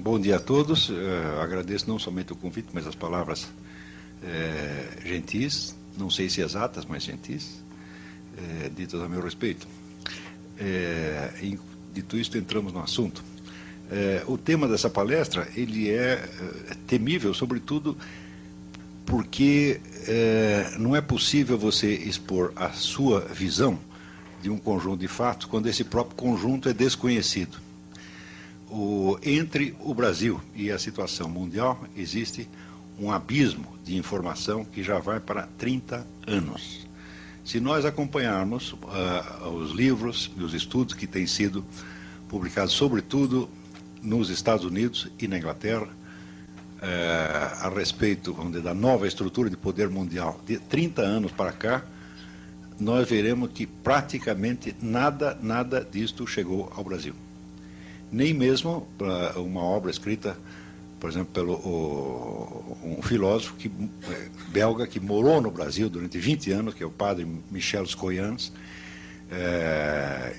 Bom dia a todos. Agradeço não somente o convite, mas as palavras gentis, não sei se exatas, mas gentis, ditas a meu respeito. Dito isto, entramos no assunto. O tema dessa palestra ele é temível, sobretudo porque não é possível você expor a sua visão de um conjunto de fatos quando esse próprio conjunto é desconhecido. Entre o Brasil e a situação mundial existe um abismo de informação que já vai para 30 anos. Se nós acompanharmos os livros e os estudos que têm sido publicados, sobretudo nos Estados Unidos e na Inglaterra, a respeito da nova estrutura de poder mundial de 30 anos para cá, nós veremos que praticamente nada disto chegou ao Brasil. Nem mesmo uma obra escrita, por exemplo, pelo um filósofo belga que morou no Brasil durante 20 anos, que é o padre Michel Scoyans.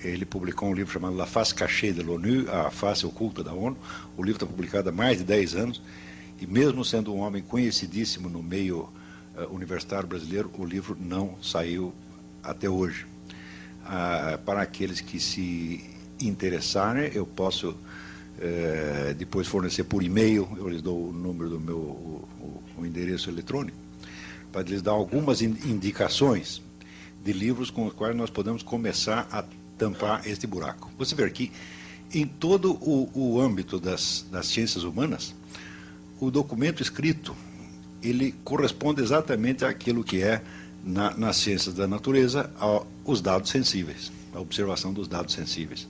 Ele publicou um livro chamado La Face Cachée de l'ONU, A Face Oculta da ONU. O livro está publicado há mais de 10 anos, e mesmo sendo um homem conhecidíssimo no meio universitário brasileiro, o livro não saiu até hoje. Para aqueles que se interessarem, eu posso depois fornecer por e-mail, eu lhes dou o número do meu o endereço eletrônico, para lhes dar algumas indicações de livros com os quais nós podemos começar a tampar este buraco. Você vê que em todo o âmbito das ciências humanas, o documento escrito, ele corresponde exatamente àquilo que é, nas ciências da natureza, os dados sensíveis, a observação dos dados sensíveis.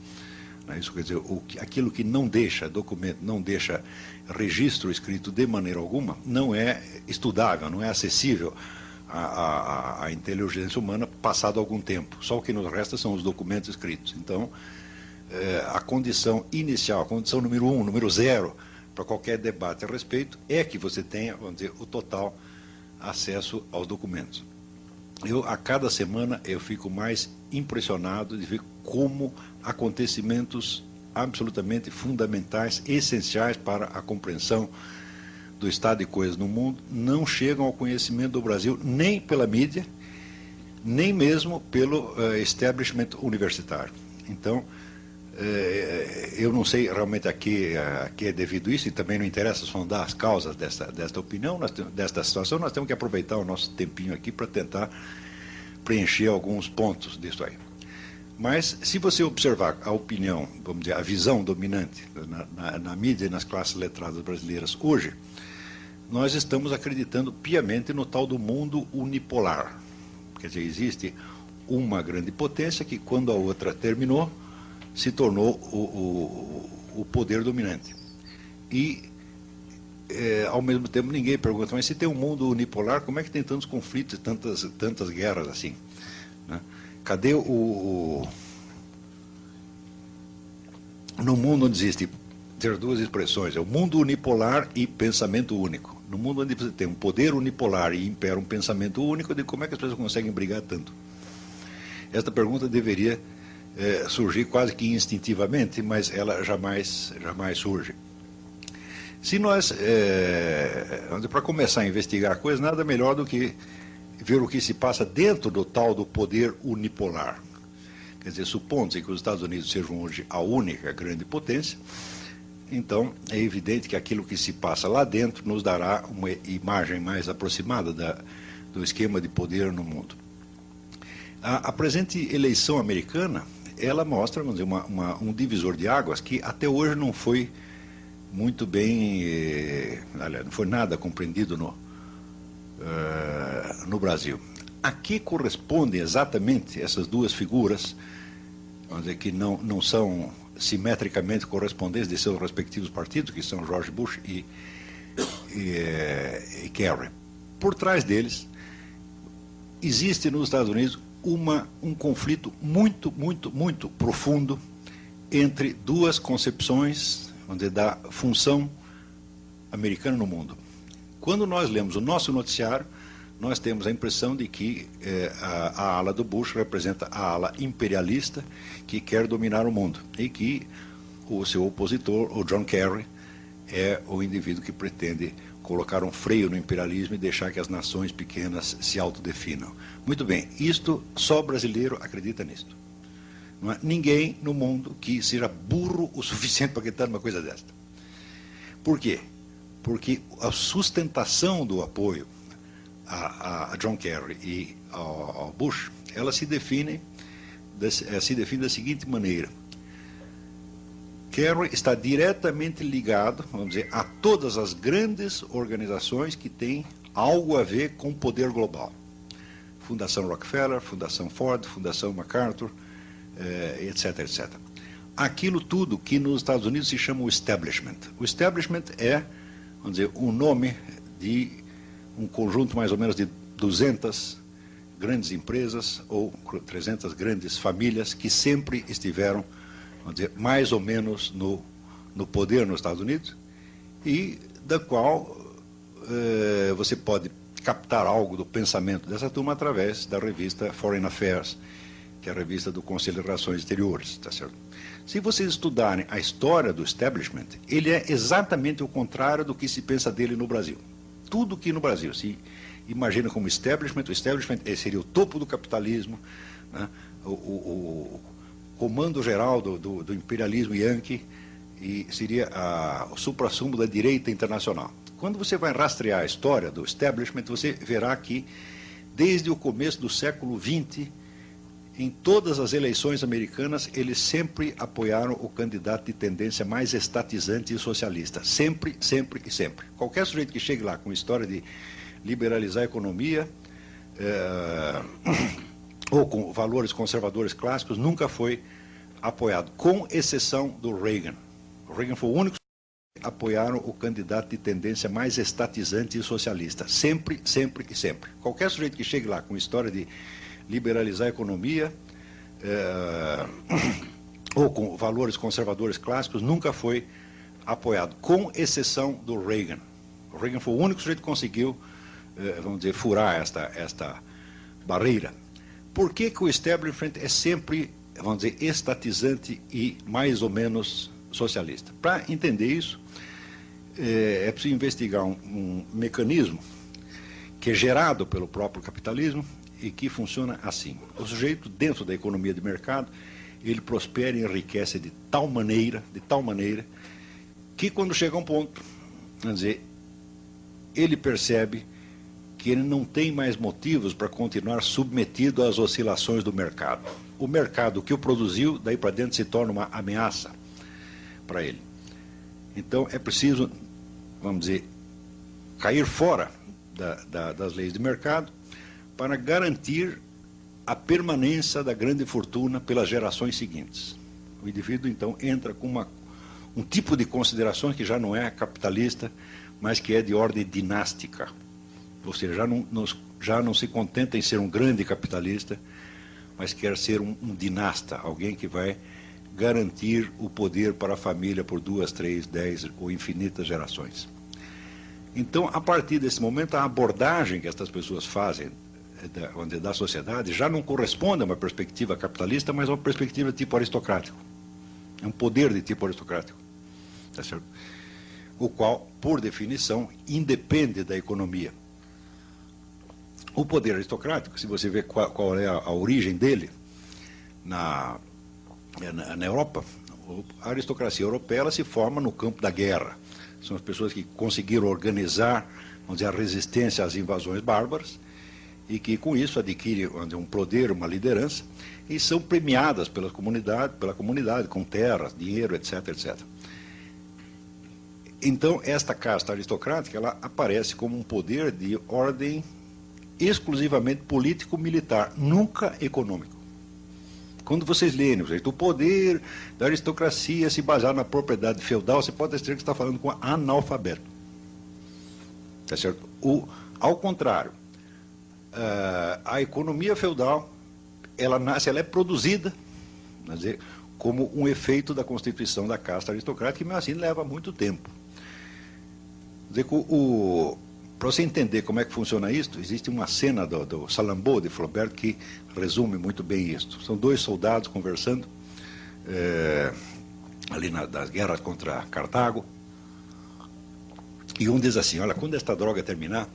Isso quer dizer, aquilo que não deixa documento, não deixa registro escrito de maneira alguma, não é estudável, não é acessível à inteligência humana passado algum tempo. Só o que nos resta são os documentos escritos. Então, a condição inicial, a condição número 1, número 0, para qualquer debate a respeito, é que você tenha, vamos dizer, o total acesso aos documentos. A cada semana, eu fico mais impressionado de ver como acontecimentos absolutamente fundamentais, essenciais para a compreensão do estado de coisas no mundo, não chegam ao conhecimento do Brasil nem pela mídia, nem mesmo pelo establishment universitário. Então, eu não sei realmente a que é devido isso, e também não interessa sondar as causas desta opinião, desta situação. Nós temos que aproveitar o nosso tempinho aqui para tentar preencher alguns pontos disso aí. Mas, se você observar a opinião, vamos dizer, a visão dominante na mídia e nas classes letradas brasileiras hoje, nós estamos acreditando piamente no tal do mundo unipolar. Quer dizer, existe uma grande potência que, quando a outra terminou, se tornou o poder dominante. E, ao mesmo tempo, ninguém pergunta, mas se tem um mundo unipolar, como é que tem tantos conflitos e tantas guerras assim? Né? Cadê no mundo onde existe duas expressões, é o mundo unipolar e pensamento único. No mundo onde você tem um poder unipolar e impera um pensamento único, como é que as pessoas conseguem brigar tanto? Esta pergunta deveria surgir quase que instintivamente, mas ela jamais surge. Se nós, para começar a investigar a coisa, nada melhor do que ver o que se passa dentro do tal do poder unipolar. Quer dizer, supondo-se que os Estados Unidos sejam hoje a única grande potência, então é evidente que aquilo que se passa lá dentro nos dará uma imagem mais aproximada do esquema de poder no mundo. A presente eleição americana, ela mostra, vamos dizer, um divisor de águas que até hoje não foi muito bem, não foi nada compreendido no Brasil. A que correspondem exatamente essas duas figuras, vamos dizer, que não são simetricamente correspondentes de seus respectivos partidos, que são George Bush e Kerry? Por trás deles, existe nos Estados Unidos um conflito muito profundo entre duas concepções, vamos dizer, da função americana no mundo. Quando nós lemos o nosso noticiário, nós temos a impressão de que a ala do Bush representa a ala imperialista que quer dominar o mundo, e que o seu opositor, o John Kerry, é o indivíduo que pretende colocar um freio no imperialismo e deixar que as nações pequenas se autodefinam. Muito bem, isto só brasileiro acredita nisto. Não há ninguém no mundo que seja burro o suficiente para acreditar numa coisa desta. Por quê? Porque a sustentação do apoio a John Kerry e ao Bush, ela se define da seguinte maneira. Kerry está diretamente ligado, vamos dizer, a todas as grandes organizações que têm algo a ver com o poder global. Fundação Rockefeller, Fundação Ford, Fundação MacArthur, etc, etc. Aquilo tudo que nos Estados Unidos se chama o establishment. O establishment é, vamos dizer, um nome de um conjunto mais ou menos de 200 grandes empresas ou 300 grandes famílias que sempre estiveram, vamos dizer, mais ou menos no poder nos Estados Unidos e da qual você pode captar algo do pensamento dessa turma através da revista Foreign Affairs, que é a revista do Conselho de Relações Exteriores, tá certo? Se vocês estudarem a história do establishment, ele é exatamente o contrário do que se pensa dele no Brasil. Tudo que no Brasil se imagina como establishment, o establishment seria o topo do capitalismo, né? o comando geral do imperialismo yankee e seria o suprassumo da direita internacional. Quando você vai rastrear a história do establishment, você verá que desde o começo do século XX, em todas as eleições americanas, eles sempre apoiaram o candidato de tendência mais estatizante e socialista. Sempre, sempre e sempre. Qualquer sujeito que chegue lá com história de liberalizar a economia, ou com valores conservadores clássicos, nunca foi apoiado, com exceção do Reagan. O Reagan foi o único que apoiaram o candidato de tendência mais estatizante e socialista. Sempre, sempre e sempre. Qualquer sujeito que chegue lá com história de liberalizar a economia, ou com valores conservadores clássicos, nunca foi apoiado, com exceção do Reagan. O Reagan foi o único sujeito que conseguiu, vamos dizer, furar esta barreira. Por que o establishment é sempre, vamos dizer, estatizante e mais ou menos socialista? Para entender isso, é preciso investigar um mecanismo que é gerado pelo próprio capitalismo e que funciona assim. O sujeito, dentro da economia de mercado, ele prospera e enriquece de tal maneira, que quando chega a um ponto, vamos dizer, ele percebe que ele não tem mais motivos para continuar submetido às oscilações do mercado. O mercado que o produziu, daí para dentro se torna uma ameaça para ele. Então é preciso, vamos dizer, cair fora das leis de mercado para garantir a permanência da grande fortuna pelas gerações seguintes. O indivíduo, então, entra com um tipo de considerações que já não é capitalista, mas que é de ordem dinástica. Ou seja, já não se contenta em ser um grande capitalista, mas quer ser um dinasta, alguém que vai garantir o poder para a família por 2, 3, 10 ou infinitas gerações. Então, a partir desse momento, a abordagem que essas pessoas fazem da sociedade já não corresponde a uma perspectiva capitalista, mas a uma perspectiva de tipo aristocrático. É um poder de tipo aristocrático, tá certo? O qual, por definição, independe da economia. O poder aristocrático, se você vê qual é a origem dele na Europa, a aristocracia europeia ela se forma no campo da guerra. São as pessoas que conseguiram organizar, vamos dizer, a resistência às invasões bárbaras e que com isso adquirem um poder, uma liderança e são premiadas pela comunidade com terras, dinheiro, etc, etc. Então, esta casta aristocrática ela aparece como um poder de ordem exclusivamente político-militar, nunca econômico. Quando vocês lerem, o poder da aristocracia se basear na propriedade feudal, você pode ter que estar falando com analfabeto. Tá certo? Ao contrário, a economia feudal, ela é produzida, quer dizer, como um efeito da constituição da casta aristocrática, que mesmo assim leva muito tempo. Quer dizer, para você entender como é que funciona isso, existe uma cena do Salammbô de Flaubert que resume muito bem isso. São dois soldados conversando ali nas guerras contra Cartago, E um diz assim, olha, quando esta droga terminar,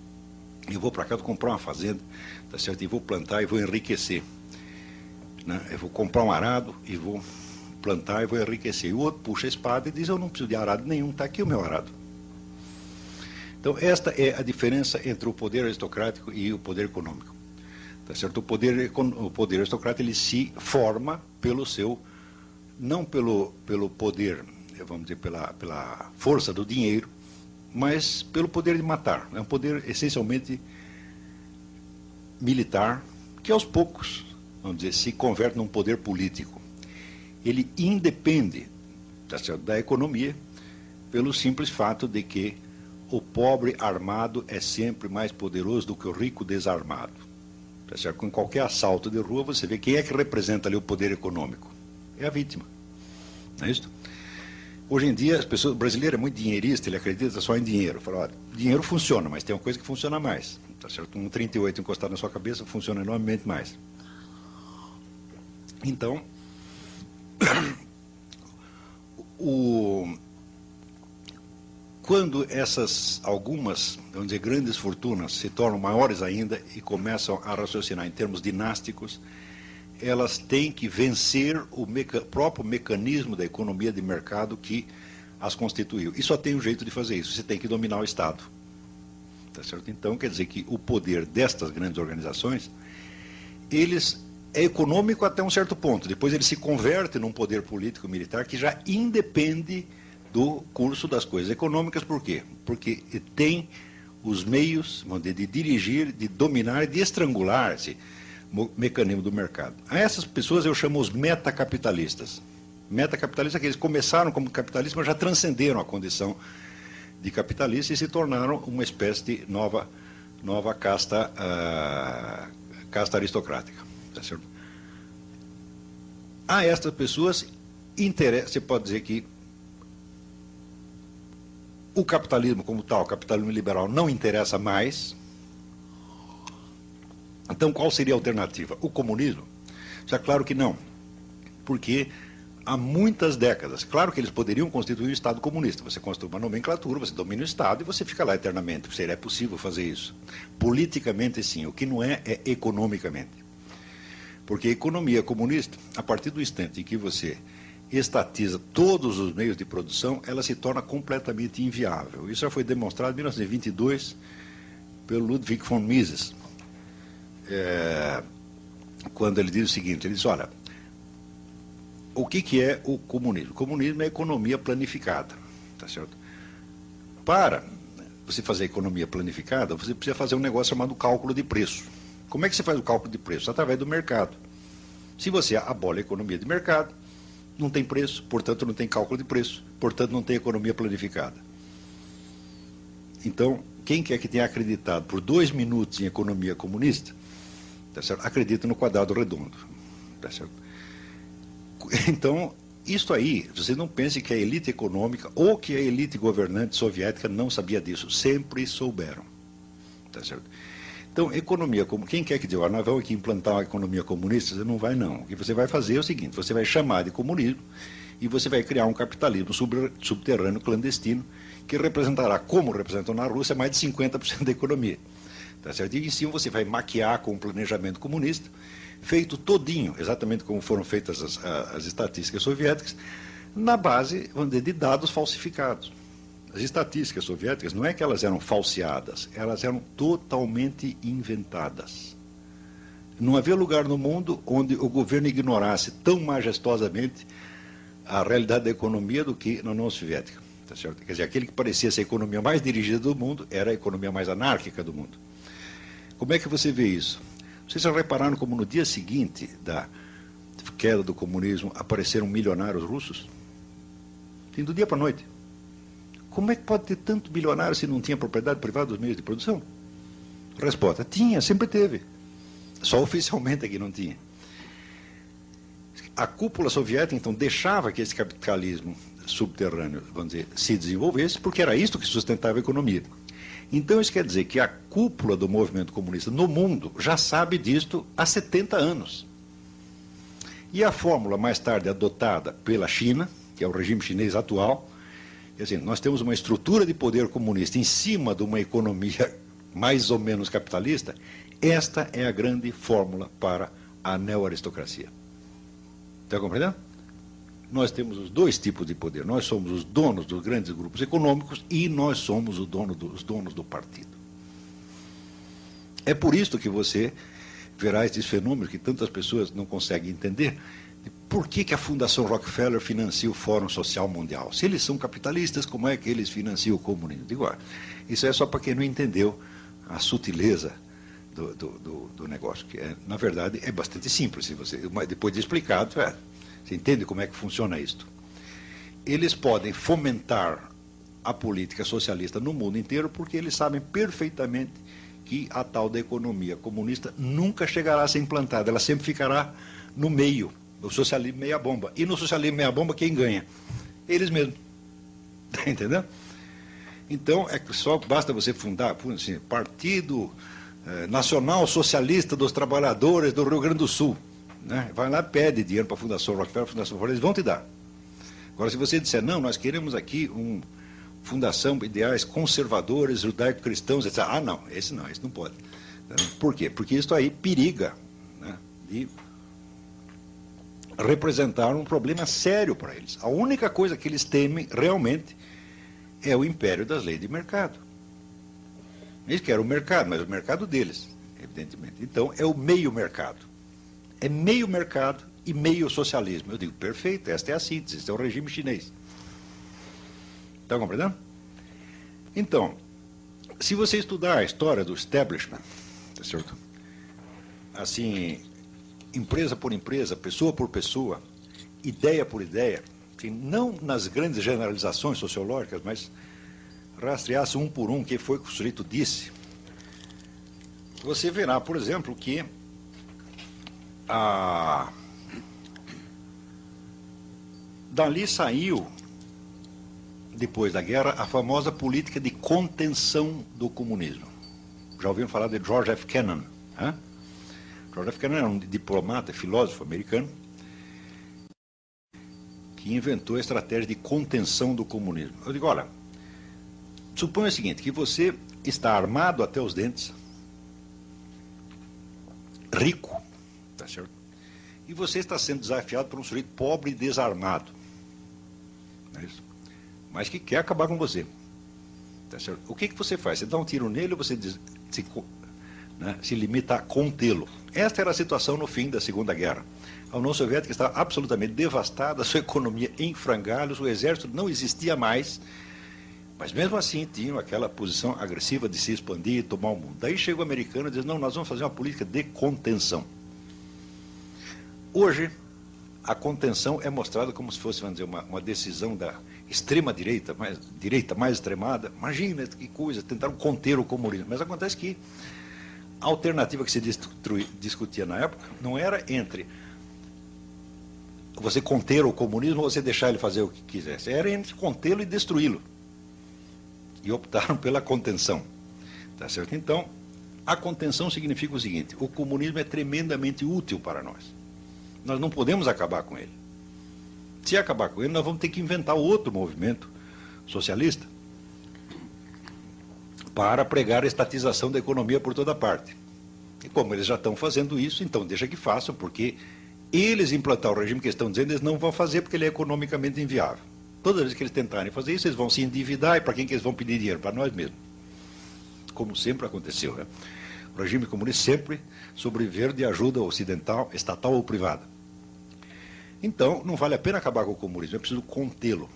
eu vou para cá, vou comprar uma fazenda, tá certo? E vou plantar e vou enriquecer. Né? Eu vou comprar um arado e vou plantar e vou enriquecer. E o outro puxa a espada e diz, eu não preciso de arado nenhum, está aqui o meu arado. Então, esta é a diferença entre o poder aristocrático e o poder econômico. Tá certo? O poder aristocrático ele se forma pelo seu, não pelo poder, vamos dizer, pela força do dinheiro, mas pelo poder de matar. É um poder essencialmente militar, que aos poucos, vamos dizer, se converte num poder político. Ele independe, tá certo, da economia, pelo simples fato de que o pobre armado é sempre mais poderoso do que o rico desarmado. Tá certo? Com qualquer assalto de rua, você vê quem é que representa ali o poder econômico. É a vítima. Não é isso? Hoje em dia, o brasileiro é muito dinheirista, ele acredita só em dinheiro. Fala, olha, dinheiro funciona, mas tem uma coisa que funciona mais. Tá certo? Um 38 encostado na sua cabeça funciona enormemente mais. Então, quando algumas, vamos dizer, grandes fortunas se tornam maiores ainda e começam a raciocinar em termos dinásticos, elas têm que vencer o próprio mecanismo da economia de mercado que as constituiu. E só tem um jeito de fazer isso, você tem que dominar o Estado. Tá certo? Então, quer dizer que o poder destas grandes organizações, é econômico até um certo ponto, depois ele se converte num poder político-militar que já independe do curso das coisas econômicas. Por quê? Porque tem os meios, vamos dizer, de dirigir, de dominar, de estrangular esse mecanismo do mercado. A essas pessoas eu chamo os metacapitalistas. Metacapitalistas é que eles começaram como capitalistas, mas já transcenderam a condição de capitalista e se tornaram uma espécie de nova casta, casta aristocrática. Tá certo? A estas pessoas você pode dizer que o capitalismo como tal, o capitalismo liberal, não interessa mais. Então, qual seria a alternativa? O comunismo? É claro que não, porque há muitas décadas, claro que eles poderiam constituir um Estado comunista, você constitui uma nomenclatura, você domina o Estado e você fica lá eternamente, seria possível fazer isso. Politicamente sim, o que não é economicamente. Porque a economia comunista, a partir do instante em que você estatiza todos os meios de produção, ela se torna completamente inviável. Isso já foi demonstrado em 1922 pelo Ludwig von Mises, quando ele diz o seguinte, ele diz, olha, o que é o comunismo? O comunismo é a economia planificada, tá certo? Para você fazer a economia planificada, você precisa fazer um negócio chamado cálculo de preço. Como é que você faz o cálculo de preço? Através do mercado. Se você abole a economia de mercado, não tem preço, portanto não tem cálculo de preço, portanto não tem economia planificada. Então, quem quer que tenha acreditado por 2 minutos em economia comunista, tá certo? Acredita no quadrado redondo. Tá certo? Então, isso aí, vocês não pensem que a elite econômica ou que a elite governante soviética não sabia disso, sempre souberam. Tá certo? Então, economia, quem quer que diga, nós vamos aqui implantar uma economia comunista, você não vai não. O que você vai fazer é o seguinte, você vai chamar de comunismo e você vai criar um capitalismo subterrâneo clandestino que representará, como representou na Rússia, mais de 50% da economia. Tá certo? E em cima você vai maquiar com um planejamento comunista, feito todinho, exatamente como foram feitas as estatísticas soviéticas, na base, vamos dizer, de dados falsificados. As estatísticas soviéticas não é que elas eram falseadas, elas eram totalmente inventadas. Não havia lugar no mundo onde o governo ignorasse tão majestosamente a realidade da economia do que na União Soviética. Tá certo? Quer dizer, aquele que parecia ser a economia mais dirigida do mundo era a economia mais anárquica do mundo. Como é que você vê isso? Vocês já repararam como no dia seguinte da queda do comunismo apareceram milionários russos? Sim, do dia para a noite. Como é que pode ter tanto bilionário se não tinha propriedade privada dos meios de produção? Resposta, tinha, sempre teve. Só oficialmente é que não tinha. A cúpula soviética, então, deixava que esse capitalismo subterrâneo, vamos dizer, se desenvolvesse, porque era isso que sustentava a economia. Então, isso quer dizer que a cúpula do movimento comunista no mundo já sabe disto há 70 anos. E a fórmula mais tarde adotada pela China, que é o regime chinês atual, Quer dizer, nós temos uma estrutura de poder comunista em cima de uma economia mais ou menos capitalista. Esta é a grande fórmula para a neoaristocracia. Está compreendendo? Nós temos os dois tipos de poder. Nós somos os donos dos grandes grupos econômicos e nós somos os donos do partido. É por isso que você verá esses fenômenos que tantas pessoas não conseguem entender. Por que a Fundação Rockefeller financia o Fórum Social Mundial? Se eles são capitalistas, como é que eles financiam o comunismo? Digo, isso é só para quem não entendeu a sutileza do negócio, que na verdade é bastante simples. Depois de explicado, você entende como é que funciona isto. Eles podem fomentar a política socialista no mundo inteiro porque eles sabem perfeitamente que a tal da economia comunista nunca chegará a ser implantada, ela sempre ficará no meio. O socialismo meia-bomba. E no socialismo meia-bomba, quem ganha? Eles mesmos. Está entendendo? Então, só basta você fundar assim, Partido Nacional Socialista dos Trabalhadores do Rio Grande do Sul. Né? Vai lá, pede dinheiro para a Fundação Rockefeller, eles vão te dar. Agora, se você disser, não, nós queremos aqui uma fundação de ideais conservadores, judaico-cristãos, etc. Não, esse não pode. Por quê? Porque isso aí periga, né, de representar um problema sério para eles. A única coisa que eles temem realmente é o império das leis de mercado. Eles querem o mercado, mas o mercado deles, evidentemente. Então, é o meio mercado. É meio mercado e meio socialismo. Eu digo, perfeito, esta é a síntese, este é o regime chinês. Está compreendendo? Então, se você estudar a história do establishment, tá certo? Assim, empresa por empresa, pessoa por pessoa, ideia por ideia, assim, não nas grandes generalizações sociológicas, mas rastreasse um por um o que foi que o sujeito disse, você verá, por exemplo, que dali saiu, depois da guerra, a famosa política de contenção do comunismo. Já ouviram falar de George F. Kennan? Hein? George F. Kennan era um diplomata, filósofo americano, que inventou a estratégia de contenção do comunismo. Eu digo, olha, suponha o seguinte, que você está armado até os dentes, rico, tá certo? E você está sendo desafiado por um sujeito pobre e desarmado. Não é isso? Mas que quer acabar com você. Tá certo? O que você faz? Você dá um tiro nele ou você se limita a contê-lo? Esta era a situação no fim da Segunda Guerra. A União Soviética estava absolutamente devastada, a sua economia em frangalhos, o exército não existia mais, mas mesmo assim tinham aquela posição agressiva de se expandir e tomar o mundo. Daí chega o americano e diz, não, nós vamos fazer uma política de contenção. Hoje, a contenção é mostrada como se fosse, vamos dizer, uma decisão da extrema-direita, mais extremada. Imagina que coisa, tentaram conter o comunismo. Mas acontece que a alternativa que se discutia na época não era entre você conter o comunismo ou você deixar ele fazer o que quisesse. Era entre contê-lo e destruí-lo. E optaram pela contenção. Tá certo? Então, a contenção significa o seguinte, o comunismo é tremendamente útil para nós. Nós não podemos acabar com ele. Se acabar com ele, nós vamos ter que inventar outro movimento socialista para pregar a estatização da economia por toda parte. E como eles já estão fazendo isso, então deixa que façam, porque eles implantar o regime que eles estão dizendo, eles não vão fazer porque ele é economicamente inviável. Todas as vezes que eles tentarem fazer isso, eles vão se endividar, e para quem que eles vão pedir dinheiro? Para nós mesmos. Como sempre aconteceu, né? O regime comunista sempre sobreviver de ajuda ocidental, estatal ou privada. Então, não vale a pena acabar com o comunismo, é preciso contê-lo.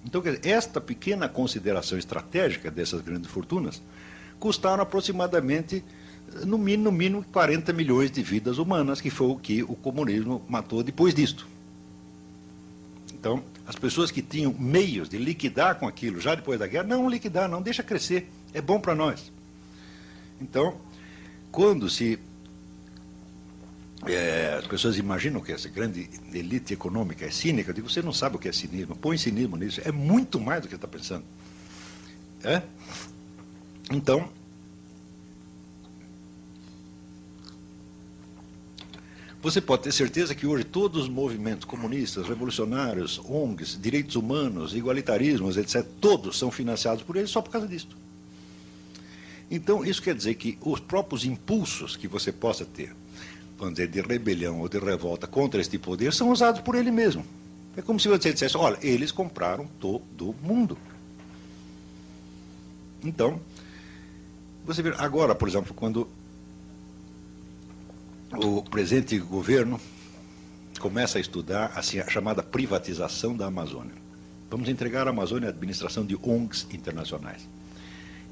Então, quer dizer, esta pequena consideração estratégica dessas grandes fortunas custaram aproximadamente, no mínimo, 40 milhões de vidas humanas, que foi o que o comunismo matou depois disto. Então, as pessoas que tinham meios de liquidar com aquilo já depois da guerra, não liquidar, não, deixa crescer, é bom para nós. Então, quando as pessoas imaginam que essa grande elite econômica é cínica, eu digo, você não sabe o que é cinismo, põe cinismo nisso, é muito mais do que você está pensando. Então, Você pode ter certeza que hoje todos os movimentos comunistas, revolucionários, ONGs, direitos humanos, igualitarismos, etc., todos são financiados por eles só por causa disso. Então, isso quer dizer que os próprios impulsos que você possa ter, vamos dizer, de rebelião ou de revolta contra este poder, são usados por ele mesmo. É como se você dissesse, olha, eles compraram todo mundo. Então, você vê, agora, por exemplo, quando o presente governo começa a estudar assim, a chamada privatização da Amazônia. Vamos entregar a Amazônia à administração de ONGs internacionais.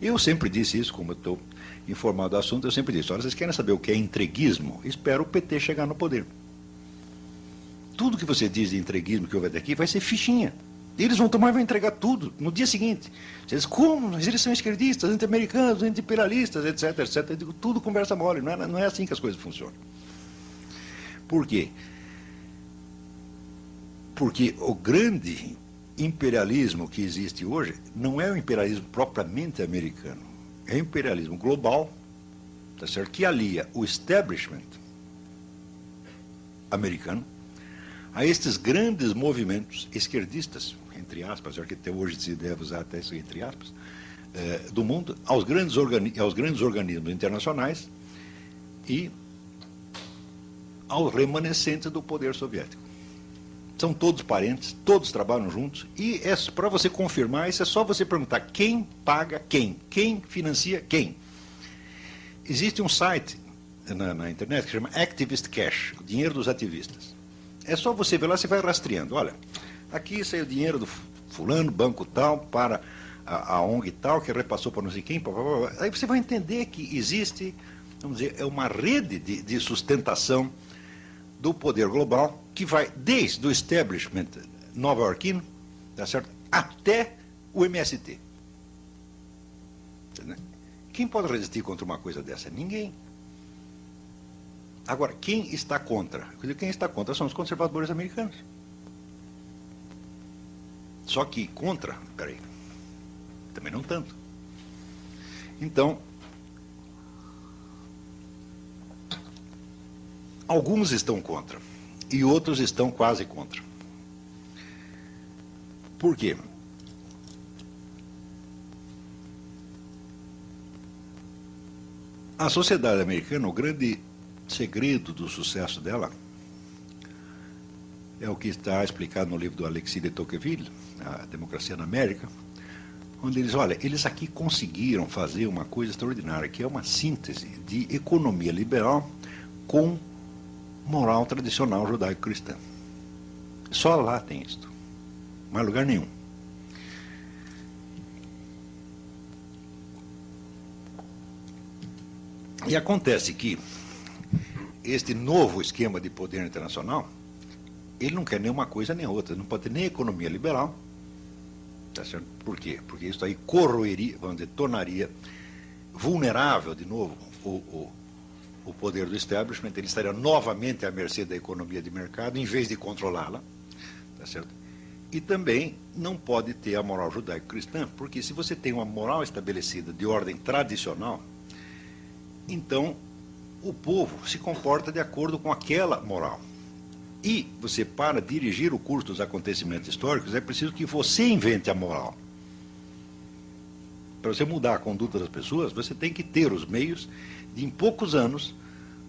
Eu sempre disse isso, como eu estou informado do assunto, eu sempre disse, olha, vocês querem saber o que é entreguismo? Espero o PT chegar no poder. Tudo que você diz de entreguismo que houve até aqui vai ser fichinha. Eles vão tomar e vão entregar tudo no dia seguinte. Vocês, como? Mas eles são esquerdistas, anti-americanos, anti-imperialistas, etc, etc. Eu digo, tudo conversa mole, não é assim que as coisas funcionam. Por quê? Porque o grande imperialismo que existe hoje não é o imperialismo propriamente americano, é o imperialismo global, tá certo? Que alia o establishment americano a estes grandes movimentos esquerdistas, entre aspas, já que até hoje se deve usar até isso entre aspas, do mundo, aos grandes organismos internacionais e aos remanescentes do poder soviético. São todos parentes, todos trabalham juntos, e para você confirmar isso é só você perguntar quem paga quem financia quem. Existe um site na internet que chama Activist Cash, o dinheiro dos ativistas. É só você ver lá, você vai rastreando. Olha, aqui saiu o dinheiro do fulano, banco tal, para a ONG tal, que repassou para não sei quem. Aí você vai entender que existe, vamos dizer, é uma rede de sustentação do poder global que vai desde o establishment nova-iorquino, tá certo, até o MST. Quem pode resistir contra uma coisa dessa? Ninguém. Agora, quem está contra? Quem está contra são os conservadores americanos. Só que contra, peraí, também não tanto. Então, alguns estão contra e outros estão quase contra. Por quê? A sociedade americana, o grande segredo do sucesso dela é o que está explicado no livro do Alexis de Tocqueville, A Democracia na América, onde eles, olha, eles aqui conseguiram fazer uma coisa extraordinária, que é uma síntese de economia liberal com moral tradicional judaico-cristã. Só lá tem isto, mais lugar nenhum. E acontece que este novo esquema de poder internacional, ele não quer nem uma coisa nem outra, não pode ter nem economia liberal, tá certo? Por quê? Porque isso aí corroeria, vamos dizer, tornaria vulnerável de novo o poder do establishment, ele estaria novamente à mercê da economia de mercado, em vez de controlá-la, tá certo? E também não pode ter a moral judaico-cristã, porque se você tem uma moral estabelecida de ordem tradicional, então o povo se comporta de acordo com aquela moral. E você, para dirigir o curso dos acontecimentos históricos, é preciso que você invente a moral. Para você mudar a conduta das pessoas, você tem que ter os meios de, em poucos anos,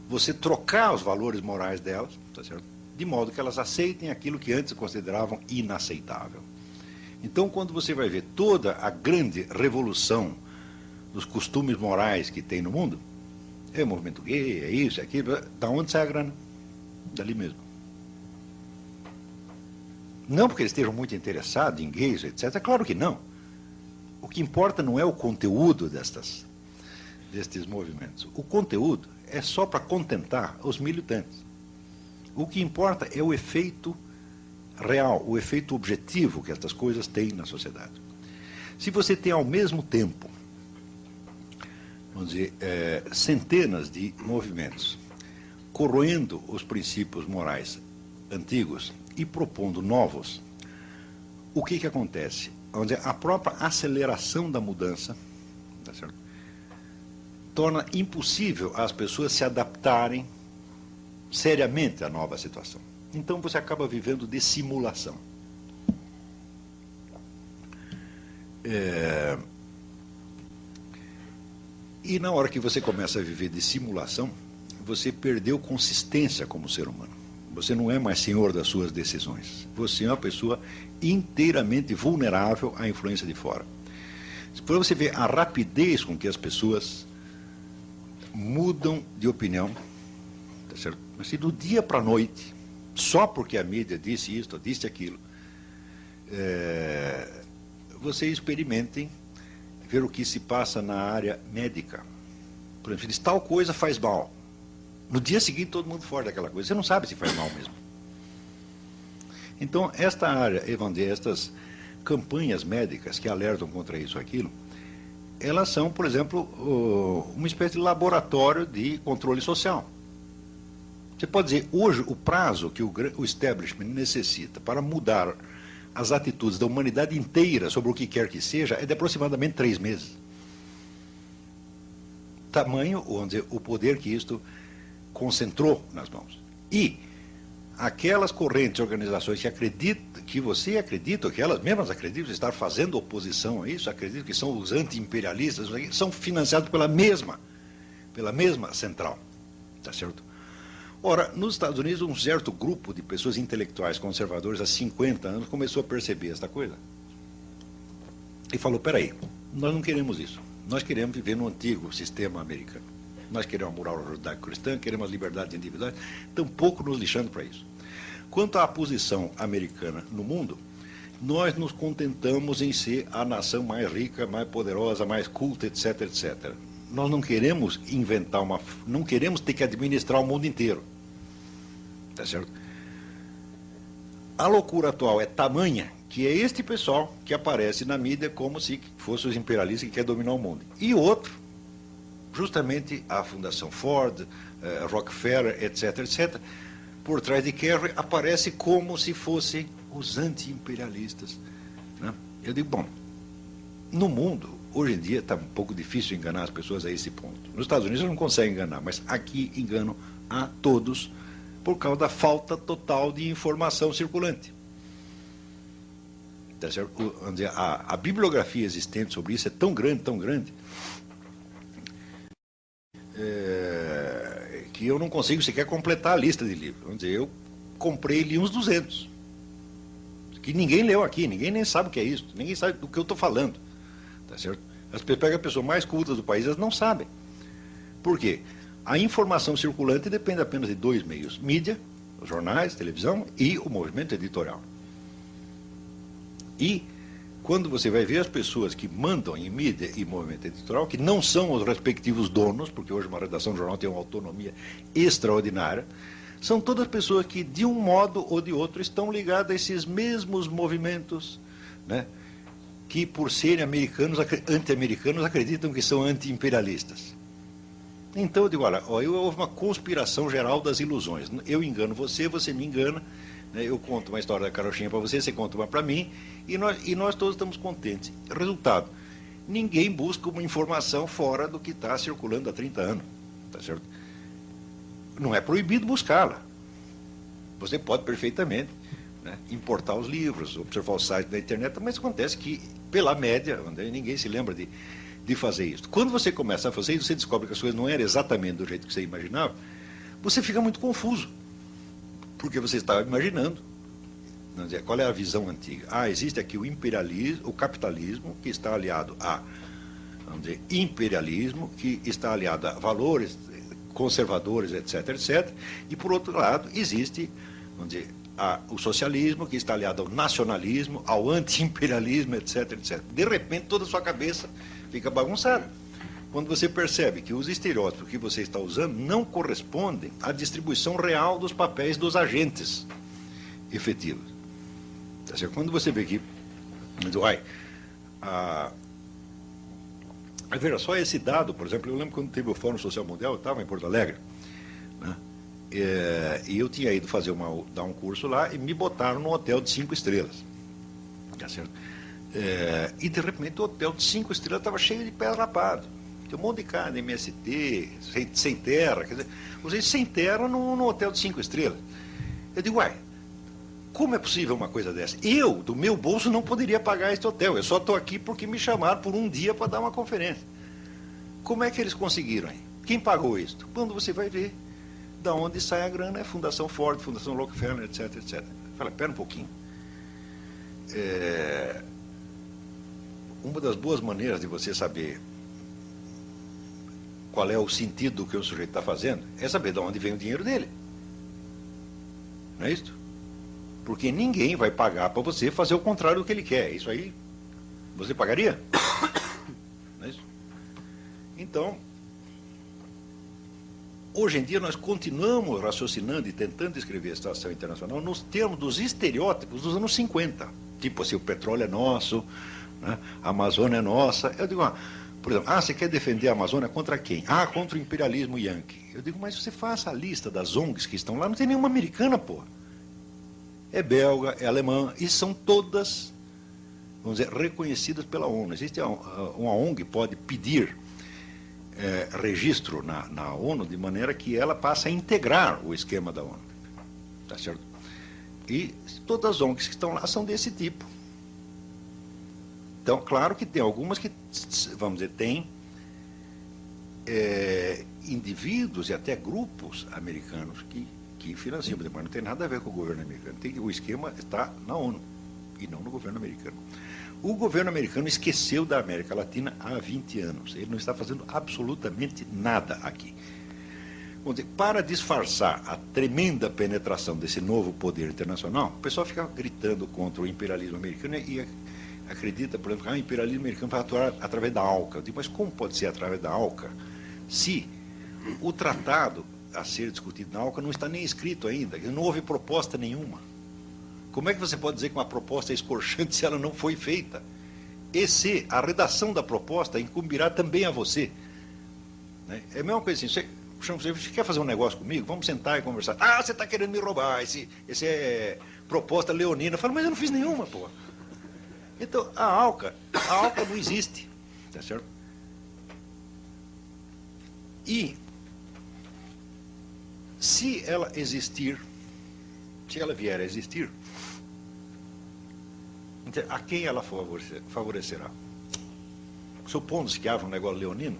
você trocar os valores morais delas, tá certo? De modo que elas aceitem aquilo que antes consideravam inaceitável. Então, quando você vai ver toda a grande revolução dos costumes morais que tem no mundo, é o movimento gay, é isso, é aquilo, da onde sai a grana? Dali mesmo. Não porque eles estejam muito interessados em gays, etc. Claro que não. O que importa não é o conteúdo destes movimentos. O conteúdo é só para contentar os militantes. O que importa é o efeito real, o efeito objetivo que estas coisas têm na sociedade. Se você tem ao mesmo tempo, vamos dizer, centenas de movimentos corroendo os princípios morais antigos e propondo novos, o que acontece? Vamos dizer, a própria aceleração da mudança, tá certo? Torna impossível as pessoas se adaptarem seriamente a nova situação. Então você acaba vivendo de simulação. E na hora que você começa a viver de simulação, você perdeu consistência como ser humano. Você não é mais senhor das suas decisões. Você é uma pessoa inteiramente vulnerável à influência de fora. Para você ver a rapidez com que as pessoas mudam de opinião, tá certo? Mas se do dia para a noite, só porque a mídia disse isto, disse aquilo, vocês experimentem ver o que se passa na área médica. Por exemplo, diz, tal coisa faz mal. No dia seguinte, todo mundo fora daquela coisa. Você não sabe se faz mal mesmo. Então, esta área, estas campanhas médicas que alertam contra isso ou aquilo, elas são, por exemplo, uma espécie de laboratório de controle social. Você pode dizer, hoje, o prazo que o establishment necessita para mudar as atitudes da humanidade inteira sobre o que quer que seja é de aproximadamente 3 meses. Tamanho, vamos dizer, o poder que isto concentrou nas mãos. E aquelas correntes, organizações que acreditam, que você acredita, que elas mesmas acreditam estar fazendo oposição a isso, acreditam que são os anti-imperialistas, são financiados pela mesma central. Tá certo? Ora, nos Estados Unidos, um certo grupo de pessoas intelectuais conservadores há 50 anos começou a perceber esta coisa. E falou, peraí, nós não queremos isso. Nós queremos viver no antigo sistema americano. Nós queremos a moral judaico-cristã, queremos as liberdades individuais, tampouco nos lixando para isso. Quanto à posição americana no mundo, nós nos contentamos em ser a nação mais rica, mais poderosa, mais culta, etc, etc. Nós não queremos inventar não queremos ter que administrar o mundo inteiro. Tá certo? A loucura atual é tamanha que é este pessoal que aparece na mídia como se fossem os imperialistas que querem dominar o mundo. E outro, justamente a Fundação Ford, Rockefeller, etc, etc, por trás de Kerry, aparece como se fossem os anti-imperialistas. Né? Eu digo, bom, no mundo, hoje em dia, está um pouco difícil enganar as pessoas a esse ponto. Nos Estados Unidos não conseguem enganar, mas aqui enganam a todos por causa da falta total de informação circulante. Tá certo? Vamos dizer, a bibliografia existente sobre isso é tão grande, que eu não consigo sequer completar a lista de livros. Vamos dizer, eu comprei e li uns 200. Que ninguém leu aqui, ninguém nem sabe o que é isso, ninguém sabe do que eu estou falando. Tá certo? As pessoas pegam a pessoa mais culta do país, elas não sabem. Por quê? A informação circulante depende apenas de 2 meios: mídia, os jornais, televisão e o movimento editorial. E quando você vai ver as pessoas que mandam em mídia e movimento editorial, que não são os respectivos donos, porque hoje uma redação de jornal tem uma autonomia extraordinária, são todas pessoas que, de um modo ou de outro, estão ligadas a esses mesmos movimentos, né, que, por serem americanos, anti-americanos, acreditam que são anti-imperialistas. Então eu digo, olha, houve uma conspiração geral das ilusões. Eu engano você, você me engana, né, eu conto uma história da carochinha para você, você conta uma para mim, e nós todos estamos contentes. Resultado, ninguém busca uma informação fora do que está circulando há 30 anos. Tá certo? Não é proibido buscá-la. Você pode perfeitamente, né, importar os livros, observar o site da internet, mas acontece que, pela média, ninguém se lembra de fazer isso. Quando você começa a fazer isso, você descobre que as coisas não eram exatamente do jeito que você imaginava, você fica muito confuso, porque você estava imaginando, vamos dizer, qual é a visão antiga? Existe aqui o imperialismo, o capitalismo, que está aliado a, vamos dizer, imperialismo, que está aliado a valores conservadores, etc, etc, e por outro lado existe, vamos dizer, o socialismo, que está aliado ao nacionalismo, ao anti-imperialismo, etc, etc. De repente toda a sua cabeça fica bagunçada, quando você percebe que os estereótipos que você está usando não correspondem à distribuição real dos papéis dos agentes efetivos. Tá certo? Quando você vê que, veja só esse dado, por exemplo, eu lembro quando teve o Fórum Social Mundial, eu estava em Porto Alegre, né, e eu tinha ido dar um curso lá e me botaram num hotel de 5 estrelas. Tá certo? E de repente o hotel de 5 estrelas estava cheio de pés rapados. Tem um monte de casa, MST, sem terra, quer dizer, vocês sem terra num hotel de 5 estrelas. Eu digo, uai, como é possível uma coisa dessa? Eu, do meu bolso, não poderia pagar este hotel. Eu só estou aqui porque me chamaram por um dia para dar uma conferência. Como é que eles conseguiram aí? Quem pagou isso? Quando você vai ver da onde sai a grana, é Fundação Ford, Fundação Rockefeller, etc, etc. Fala, pera um pouquinho. Uma das boas maneiras de você saber qual é o sentido do que o sujeito está fazendo é saber de onde vem o dinheiro dele. Não é isso? Porque ninguém vai pagar para você fazer o contrário do que ele quer. Isso aí, você pagaria? Não é isso? Então, hoje em dia nós continuamos raciocinando e tentando escrever a situação internacional nos termos dos estereótipos dos anos 50. Tipo assim, o petróleo é nosso, né? A Amazônia é nossa. Eu digo, por exemplo, você quer defender a Amazônia contra quem? Contra o imperialismo yankee. Eu digo, mas você faça a lista das ONGs que estão lá, não tem nenhuma americana, porra. É belga, é alemã, e são todas, vamos dizer, reconhecidas pela ONU. Existe uma ONG que pode pedir registro na ONU, de maneira que ela passe a integrar o esquema da ONU. Tá certo? E todas as ONGs que estão lá são desse tipo. Então, claro que tem algumas que, vamos dizer, tem indivíduos e até grupos americanos que financiam, mas não tem nada a ver com o governo americano. O esquema está na ONU e não no governo americano. O governo americano esqueceu da América Latina há 20 anos. Ele não está fazendo absolutamente nada aqui. Vamos dizer, para disfarçar a tremenda penetração desse novo poder internacional, o pessoal fica gritando contra o imperialismo americano e acredita, por exemplo, que o imperialismo americano vai atuar através da ALCA. Eu digo, mas como pode ser através da ALCA se o tratado a ser discutido na ALCA não está nem escrito ainda, não houve proposta nenhuma? Como é que você pode dizer que uma proposta é escorchante se ela não foi feita? E se a redação da proposta incumbirá também a você? Né? É a mesma coisa assim, você quer fazer um negócio comigo? Vamos sentar e conversar. Você está querendo me roubar, esse é proposta leonina. Eu falo, mas eu não fiz nenhuma, pô. Então, a ALCA não existe, tá certo? E se ela existir, se ela vier a existir, então, a quem ela favorecerá? Supondo-se que haja um negócio leonino,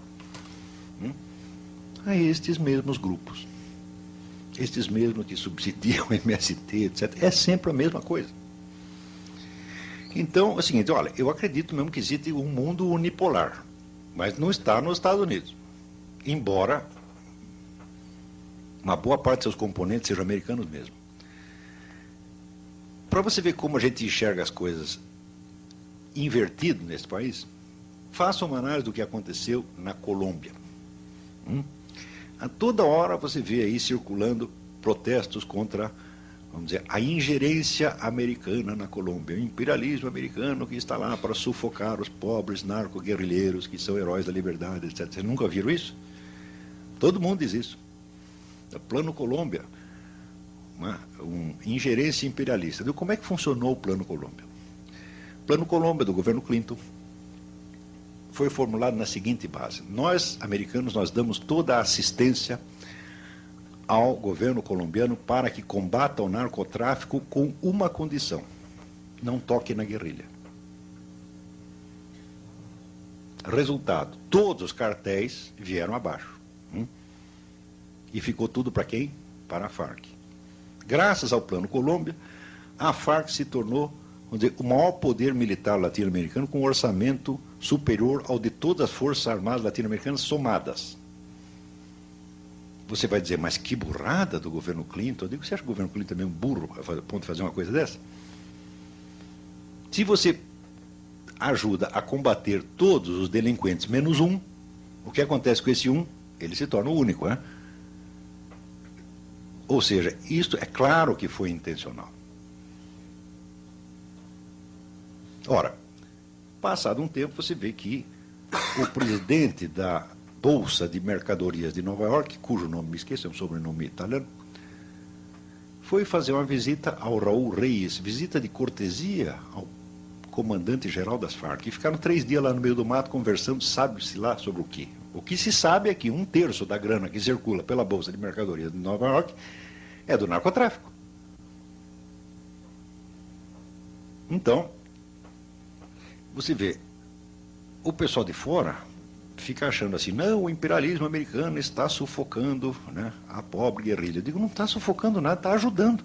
a estes mesmos grupos, estes mesmos que subsidiam o MST, etc. É sempre a mesma coisa. Então, é o seguinte, olha, eu acredito mesmo que existe um mundo unipolar, mas não está nos Estados Unidos, embora uma boa parte de seus componentes sejam americanos mesmo. Para você ver como a gente enxerga as coisas invertido nesse país, faça uma análise do que aconteceu na Colômbia. A toda hora você vê aí circulando protestos contra, vamos dizer, a ingerência americana na Colômbia, o imperialismo americano que está lá para sufocar os pobres narco-guerrilheiros que são heróis da liberdade, etc. Vocês nunca viram isso? Todo mundo diz isso. O Plano Colômbia, uma ingerência imperialista. Como é que funcionou o Plano Colômbia? O Plano Colômbia do governo Clinton foi formulado na seguinte base: nós, americanos, nós damos toda a assistência ao governo colombiano para que combata o narcotráfico com uma condição: não toque na guerrilha. Resultado, todos os cartéis vieram abaixo. E ficou tudo para quem? Para a Farc. Graças ao Plano Colômbia, a Farc se tornou, vamos dizer, o maior poder militar latino-americano com um orçamento superior ao de todas as forças armadas latino-americanas somadas. Você vai dizer, mas que burrada do governo Clinton. Eu digo, você acha que o governo Clinton é mesmo burro a ponto de fazer uma coisa dessa? Se você ajuda a combater todos os delinquentes menos um, o que acontece com esse um? Ele se torna o único, né? Ou seja, isto é claro que foi intencional. Ora, passado um tempo, você vê que o presidente da Bolsa de Mercadorias de Nova York, cujo nome me esqueço, é um sobrenome italiano, foi fazer uma visita ao Raul Reyes, visita de cortesia ao comandante-geral das Farc, e ficaram 3 dias lá no meio do mato conversando, sabe-se lá sobre o quê. O que se sabe é que 1/3 da grana que circula pela Bolsa de Mercadoria de Nova York é do narcotráfico. Então, você vê, o pessoal de fora fica achando assim, não, o imperialismo americano está sufocando, né, a pobre guerrilha. Eu digo, não está sufocando nada, está ajudando.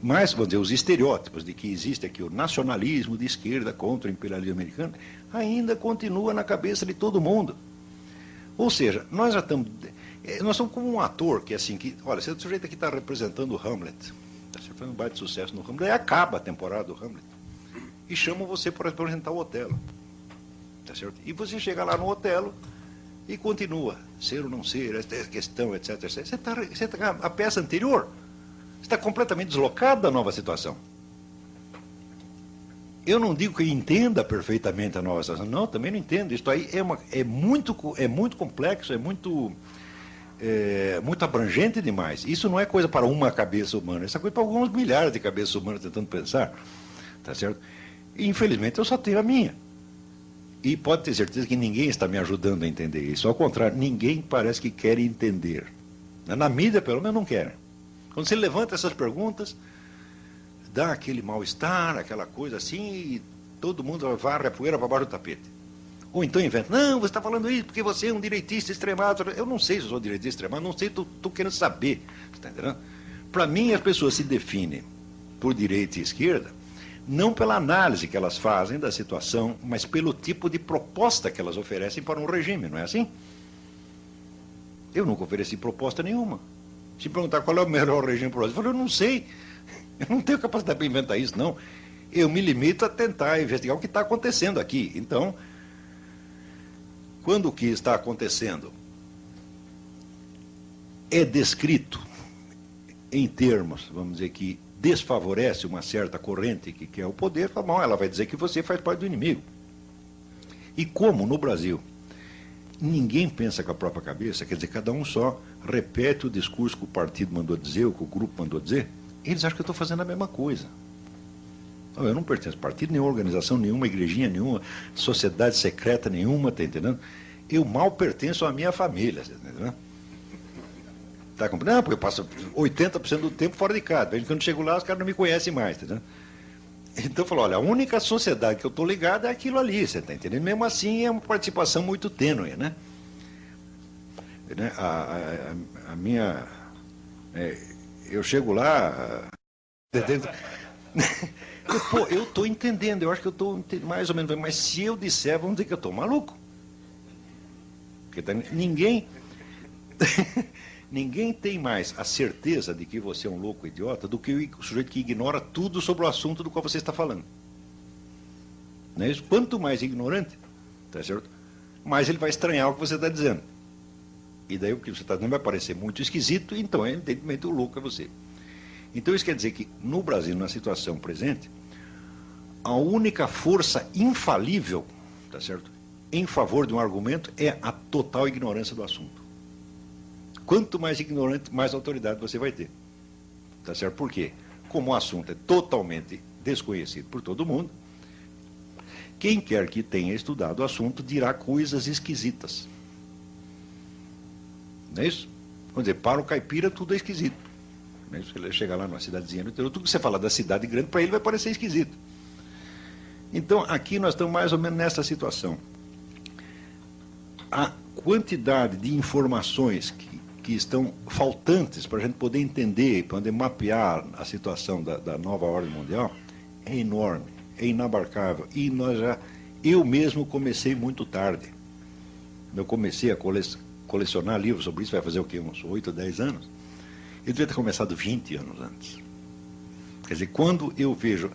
Mas, vamos dizer, os estereótipos de que existe aqui o nacionalismo de esquerda contra o imperialismo americano ainda continua na cabeça de todo mundo. Ou seja, nós já estamos... Nós somos como um ator que, assim, que, olha, esse sujeito aqui está representando o Hamlet, está fazendo um baita sucesso no Hamlet, aí acaba a temporada do Hamlet e chamam você para representar o Otelo. Tá certo? E você chega lá no Otelo e continua, ser ou não ser, essa questão, etc. Você está a peça anterior está completamente deslocado da nova situação. Eu não digo que entenda perfeitamente a nova situação, não, também não entendo. Isso aí é muito complexo, é muito abrangente demais. Isso não é coisa para uma cabeça humana, isso é coisa para alguns milhares de cabeças humanas tentando pensar, tá certo? E, infelizmente, eu só tenho a minha. E pode ter certeza que ninguém está me ajudando a entender isso. Ao contrário, ninguém parece que quer entender. Na mídia, pelo menos, não querem. Quando você levanta essas perguntas, dá aquele mal-estar, aquela coisa assim, e todo mundo varre a poeira para baixo do tapete. Ou então inventa, não, você está falando isso porque você é um direitista extremado. Eu não sei se eu sou direitista extremado, não sei, estou querendo saber. Está entendendo? Para mim, as pessoas se definem por direita e esquerda, não pela análise que elas fazem da situação, mas pelo tipo de proposta que elas oferecem para um regime, não é assim? Eu nunca ofereci proposta nenhuma. Se perguntar qual é o melhor regime para o Brasil, eu falei, eu não sei, eu não tenho capacidade para inventar isso, não. Eu me limito a tentar investigar o que está acontecendo aqui. Então, quando o que está acontecendo é descrito em termos, vamos dizer, que desfavorece uma certa corrente que quer o poder, bom, ela vai dizer que você faz parte do inimigo. E como no Brasil ninguém pensa com a própria cabeça, quer dizer, cada um só repete o discurso que o partido mandou dizer, ou que o grupo mandou dizer, eles acham que eu estou fazendo a mesma coisa. Não, eu não pertenço a partido nenhum, organização nenhuma, igrejinha nenhuma, sociedade secreta nenhuma, está entendendo? Eu mal pertenço à minha família, está entendendo? Tá compreendendo? Não, porque eu passo 80% do tempo fora de casa. Quando chego lá, os caras não me conhecem mais, tá entendendo? Então, eu falo, olha, a única sociedade que eu estou ligado é aquilo ali, você está entendendo? Mesmo assim, é uma participação muito tênue, né? A minha... eu chego lá... eu estou entendendo, eu acho que eu estou mais ou menos... Mas se eu disser, vamos dizer que eu estou maluco. Porque ninguém... Ninguém tem mais a certeza de que você é um louco idiota do que o sujeito que ignora tudo sobre o assunto do qual você está falando. Não é isso? Quanto mais ignorante, tá certo? Mais ele vai estranhar o que você está dizendo. E daí o que você está dizendo vai parecer muito esquisito, então, evidentemente, o louco é você. Então, isso quer dizer que, no Brasil, na situação presente, a única força infalível, tá certo, em favor de um argumento é a total ignorância do assunto. Quanto mais ignorante, mais autoridade você vai ter. Tá certo? Por quê? Como o assunto é totalmente desconhecido por todo mundo, quem quer que tenha estudado o assunto dirá coisas esquisitas. Não é isso? Vamos dizer, para o caipira tudo é esquisito. Não é isso? Ele chega lá numa cidadezinha, tudo que você fala da cidade grande, para ele vai parecer esquisito. Então, aqui nós estamos mais ou menos nessa situação. A quantidade de informações que estão faltantes para a gente poder entender, para poder mapear a situação da nova ordem mundial, é enorme, é inabarcável. E eu mesmo comecei muito tarde. Eu comecei a colecionar livros sobre isso, vai fazer o quê? Uns 8 ou 10 anos? Eu devia ter começado 20 anos antes. Quer dizer, quando eu vejo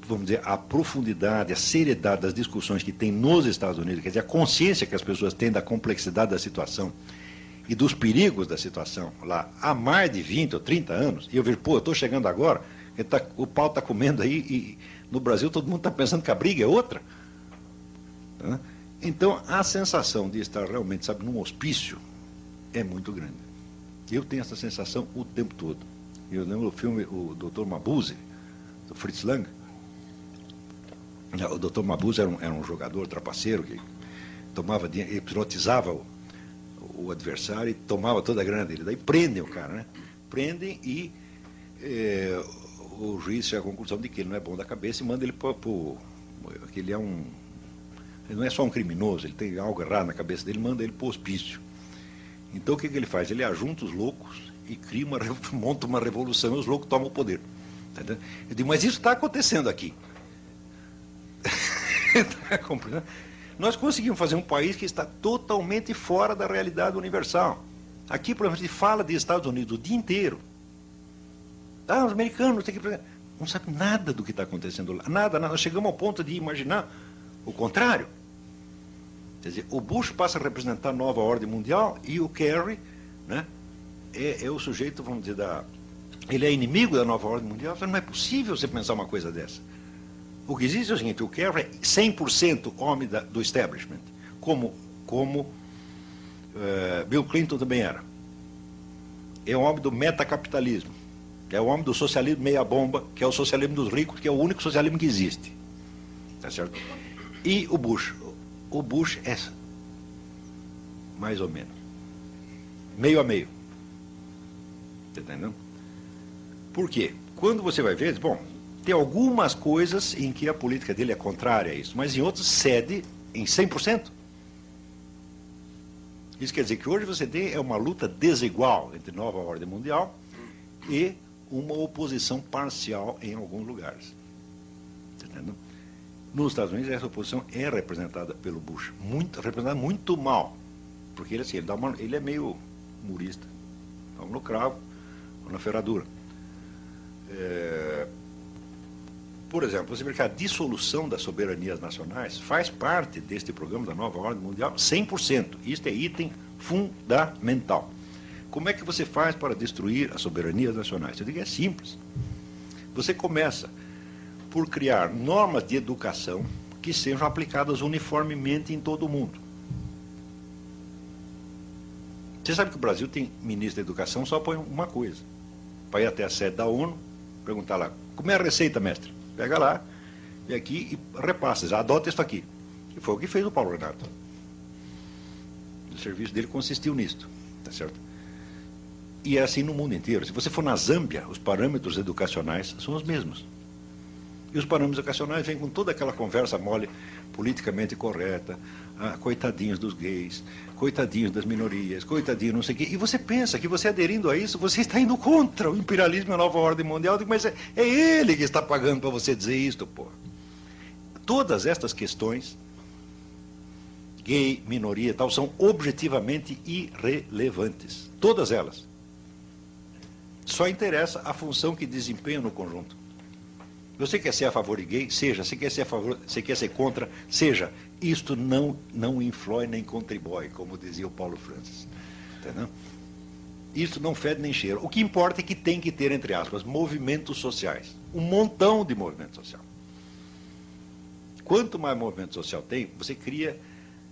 vamos dizer, a profundidade, a seriedade das discussões que tem nos Estados Unidos, quer dizer, a consciência que as pessoas têm da complexidade da situação, e dos perigos da situação lá há mais de 20 ou 30 anos, e eu vejo, eu estou chegando agora, o pau está comendo aí, e no Brasil todo mundo está pensando que a briga é outra. Tá? Então, a sensação de estar realmente, sabe, num hospício é muito grande. Eu tenho essa sensação o tempo todo. Eu lembro do filme O Dr. Mabuse, do Fritz Lang. O Dr. Mabuse era um jogador trapaceiro que tomava dinheiro, ele hipnotizava o adversário e tomava toda a grana dele. Daí prendem o cara, né? Prendem e o juiz chega à conclusão de que ele não é bom da cabeça e manda ele para que ele não é só um criminoso, ele tem algo errado na cabeça dele, manda ele para o hospício. Então o que ele faz? Ele ajunta os loucos e monta uma revolução e os loucos tomam o poder. Entendeu? Eu digo, mas isso está acontecendo aqui. Nós conseguimos fazer um país que está totalmente fora da realidade universal. Aqui, por exemplo, a gente fala de Estados Unidos o dia inteiro. Os americanos não sabem nada do que está acontecendo lá. Nada. Nós chegamos ao ponto de imaginar o contrário. Quer dizer, o Bush passa a representar a nova ordem mundial e o Kerry, né, é o sujeito, vamos dizer, ele é inimigo da nova ordem mundial. Não é possível você pensar uma coisa dessa. O que existe é o seguinte, o Kerry é 100% homem do establishment, como Bill Clinton também era. É o homem do metacapitalismo, é o homem do socialismo meia-bomba, que é o socialismo dos ricos, que é o único socialismo que existe. Tá certo? E o Bush é mais ou menos, meio a meio. Tá entendendo? Por quê? Quando você vai ver, bom, tem algumas coisas em que a política dele é contrária a isso, mas em outras cede em 100%. Isso quer dizer que hoje você tem uma luta desigual entre nova ordem mundial e uma oposição parcial em alguns lugares. Tá entendendo? Nos Estados Unidos, essa oposição é representada pelo Bush, representada muito mal, porque ele, assim, ele é meio humorista, dá no cravo ou na ferradura. Por exemplo, você vê que a dissolução das soberanias nacionais faz parte deste programa da nova ordem mundial 100%. Isto é item fundamental. Como é que você faz para destruir as soberanias nacionais? Eu digo, é simples. Você começa por criar normas de educação que sejam aplicadas uniformemente em todo o mundo. Você sabe que o Brasil tem ministro da educação só por uma coisa. Para ir até a sede da ONU, perguntar lá, como é a receita, mestre? Pega lá, vem aqui e repassa, adota isso aqui. E foi o que fez o Paulo Renato. O serviço dele consistiu nisto, tá certo? E é assim no mundo inteiro. Se você for na Zâmbia, os parâmetros educacionais são os mesmos. E os parâmetros educacionais vêm com toda aquela conversa mole, politicamente correta, coitadinhos dos gays, coitadinhos das minorias, coitadinhos não sei o quê. E você pensa que você aderindo a isso, você está indo contra o imperialismo e a nova ordem mundial. Mas é ele que está pagando para você dizer isto, pô. Todas estas questões, gay, minoria e tal, são objetivamente irrelevantes. Todas elas. Só interessa a função que desempenham no conjunto. Você quer ser a favor de gay? Seja. Você quer ser a favor, você quer ser contra? Seja. Isto não influi nem contribui, como dizia o Paulo Francis. Entendeu? Isto não fede nem cheira. O que importa é que tem que ter, entre aspas, movimentos sociais. Um montão de movimento social. Quanto mais movimento social tem, você cria,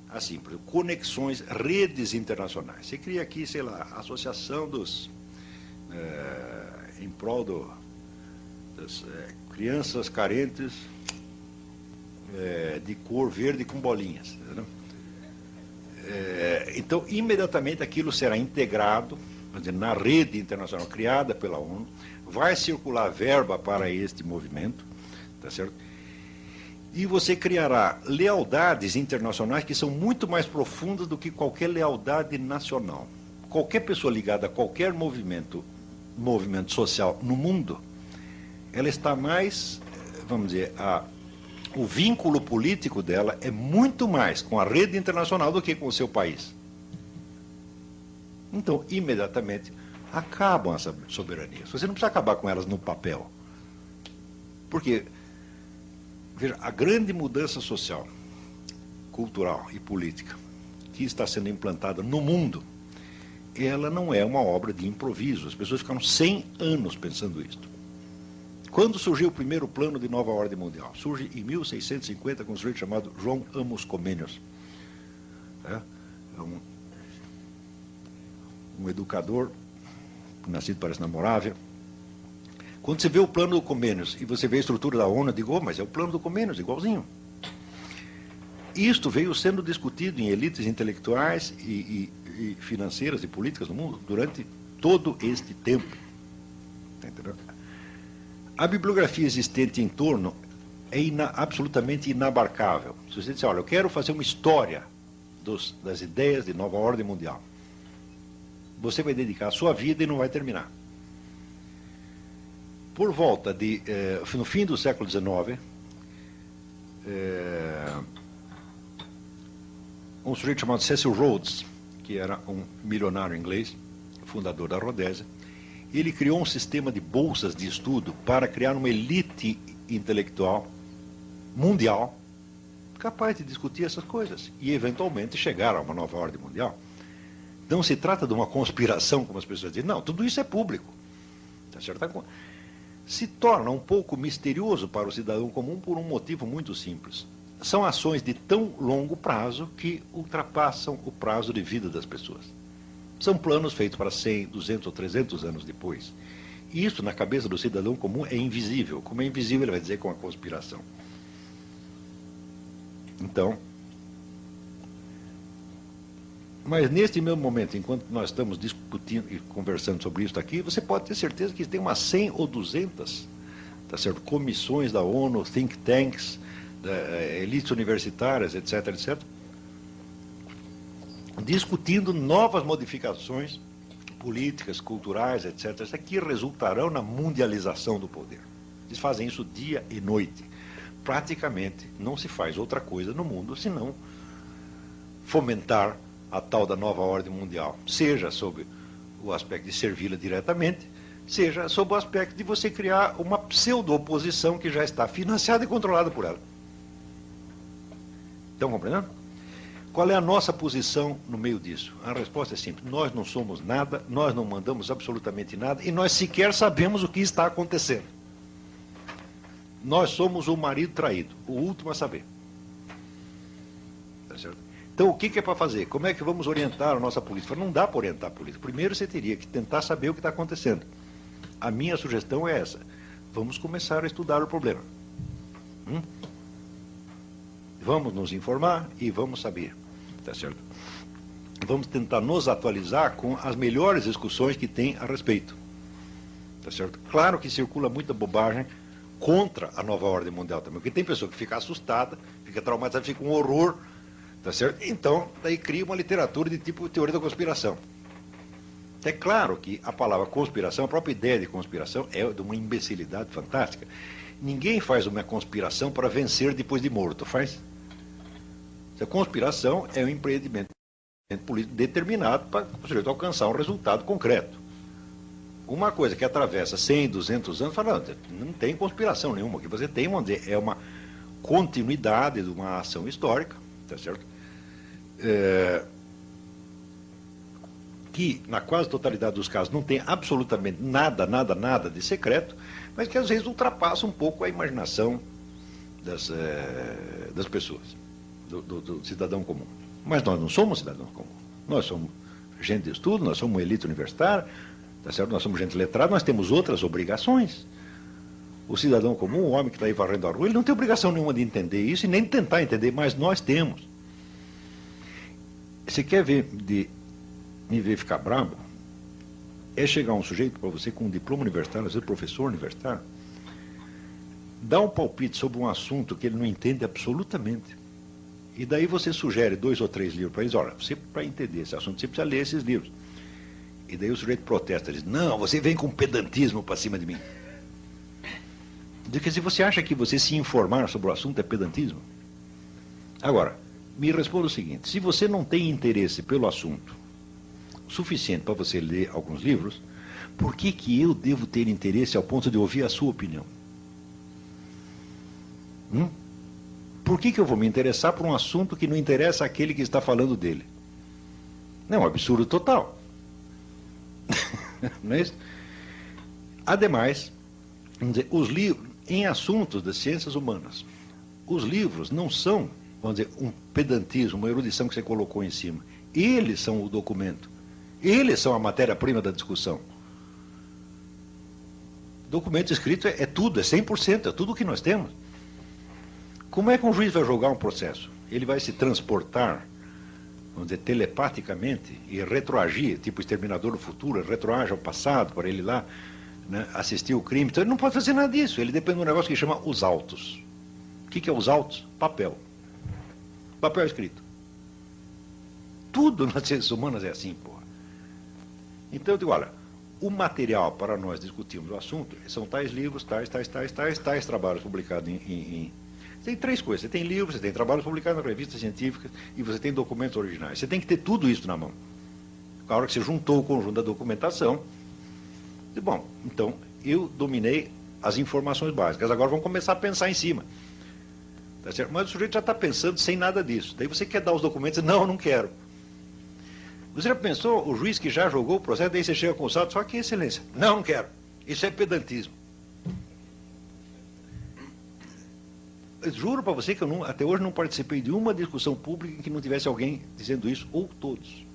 assim, por exemplo, conexões, redes internacionais. Você cria aqui, sei lá, a associação em prol das crianças carentes de cor verde com bolinhas. Entendeu? Então, imediatamente aquilo será integrado, vamos dizer, na rede internacional criada pela ONU, vai circular verba para este movimento, tá certo? E você criará lealdades internacionais que são muito mais profundas do que qualquer lealdade nacional. Qualquer pessoa ligada a qualquer movimento social no mundo, ela está mais, vamos dizer, o vínculo político dela é muito mais com a rede internacional do que com o seu país. Então, imediatamente, acabam as soberanias. Você não precisa acabar com elas no papel. Porque, veja, a grande mudança social, cultural e política que está sendo implantada no mundo, ela não é uma obra de improviso. As pessoas ficaram 100 anos pensando isto. Quando surgiu o primeiro plano de nova ordem mundial? Surge em 1650 com um sujeito chamado João Amos Comenius. É um educador, nascido parece na Morávia, Quando você vê o plano do Comênios e você vê a estrutura da ONU, eu digo, mas é o plano do Comênios, igualzinho. Isto veio sendo discutido em elites intelectuais e financeiras e políticas no mundo durante todo este tempo. Entendeu? A bibliografia existente em torno é absolutamente inabarcável. Se você disser, olha, eu quero fazer uma história das ideias de nova ordem mundial, você vai dedicar a sua vida e não vai terminar. Por volta de, no fim do século XIX, um sujeito chamado Cecil Rhodes, que era um milionário inglês, fundador da Rodésia, ele criou um sistema de bolsas de estudo para criar uma elite intelectual mundial capaz de discutir essas coisas e, eventualmente, chegar a uma nova ordem mundial. Não se trata de uma conspiração, como as pessoas dizem. Não, tudo isso é público. Tá certo? Se torna um pouco misterioso para o cidadão comum por um motivo muito simples. São ações de tão longo prazo que ultrapassam o prazo de vida das pessoas. São planos feitos para 100, 200 ou 300 anos depois. E isso, na cabeça do cidadão comum, é invisível. Como é invisível, ele vai dizer que é uma conspiração. Então, mas neste mesmo momento, enquanto nós estamos discutindo e conversando sobre isso aqui, você pode ter certeza que tem umas 100 ou 200, tá certo? Comissões da ONU, think tanks, elites universitárias, etc., etc., discutindo novas modificações políticas, culturais, etc., que resultarão na mundialização do poder. Eles fazem isso dia e noite. Praticamente não se faz outra coisa no mundo senão fomentar a tal da nova ordem mundial, seja sob o aspecto de servi-la diretamente, seja sob o aspecto de você criar uma pseudo-oposição que já está financiada e controlada por ela. Estão compreendendo? Qual é a nossa posição no meio disso? A resposta é simples. Nós não somos nada, nós não mandamos absolutamente nada e nós sequer sabemos o que está acontecendo. Nós somos o marido traído, o último a saber. Tá certo? Então, o que é para fazer? Como é que vamos orientar a nossa política? Não dá para orientar a política. Primeiro, você teria que tentar saber o que está acontecendo. A minha sugestão é essa. Vamos começar a estudar o problema. Vamos nos informar e vamos saber. Tá certo? Vamos tentar nos atualizar com as melhores discussões que tem a respeito. Tá certo? Claro que circula muita bobagem contra a nova ordem mundial também, porque tem pessoa que fica assustada, fica traumatizada, fica um horror, tá certo? Então, daí cria uma literatura de tipo teoria da conspiração. É claro que a palavra conspiração, a própria ideia de conspiração é de uma imbecilidade fantástica. Ninguém faz uma conspiração para vencer depois de morto, faz? A conspiração é um empreendimento político determinado para o sujeito alcançar um resultado concreto. Uma coisa que atravessa 100, 200 anos, fala, não tem conspiração nenhuma. O que você tem, vamos dizer, é uma continuidade de uma ação histórica, tá certo? Que, na quase totalidade dos casos, não tem absolutamente nada, nada, nada de secreto, mas que às vezes ultrapassa um pouco a imaginação das pessoas, do cidadão comum. Mas nós não somos cidadãos comuns. Nós somos gente de estudo, nós somos uma elite universitária, tá certo? Nós somos gente letrada, nós temos outras obrigações. O cidadão comum, o homem que está aí varrendo a rua, ele não tem obrigação nenhuma de entender isso e nem de tentar entender, mas nós temos. Você quer me ver ficar bravo? É chegar um sujeito para você com um diploma universitário, às vezes professor universitário, dá um palpite sobre um assunto que ele não entende absolutamente. E daí você sugere 2 ou 3 livros para eles. Olha, você, para entender esse assunto, você precisa ler esses livros. E daí o sujeito protesta, diz, não, você vem com pedantismo para cima de mim. Diz que se você acha que você se informar sobre o assunto é pedantismo. Agora, me responda o seguinte, se você não tem interesse pelo assunto suficiente para você ler alguns livros, por que eu devo ter interesse ao ponto de ouvir a sua opinião? Por que eu vou me interessar por um assunto que não interessa àquele que está falando dele? Não é um absurdo total. Não é isso? Ademais, vamos dizer, os livros, em assuntos das ciências humanas, os livros não são, vamos dizer, um pedantismo, uma erudição que você colocou em cima. Eles são o documento. Eles são a matéria-prima da discussão. Documento escrito é tudo, é 100%, é tudo o que nós temos. Como é que um juiz vai julgar um processo? Ele vai se transportar, vamos dizer, telepaticamente e retroagir, tipo o Exterminador do Futuro, ele retroage ao passado para ele lá, né, assistir o crime. Então ele não pode fazer nada disso, ele depende de um negócio que chama os autos. O que é os autos? Papel. Papel escrito. Tudo nas ciências humanas é assim, porra. Então eu digo, olha, o material para nós discutirmos o assunto são tais livros, tais trabalhos publicados em... Tem três coisas. Você tem livros, você tem trabalhos publicados em revistas científicas e você tem documentos originais. Você tem que ter tudo isso na mão. A hora que você juntou o conjunto da documentação, bom, então eu dominei as informações básicas. Agora vamos começar a pensar em cima. Tá certo? Mas o sujeito já está pensando sem nada disso. Daí você quer dar os documentos, não, eu não quero. Você já pensou, o juiz que já jogou o processo, daí você chega com o saldo, só que excelência. Não, não quero. Isso é pedantismo. Eu juro para você que eu até hoje não participei de uma discussão pública em que não tivesse alguém dizendo isso, ou todos.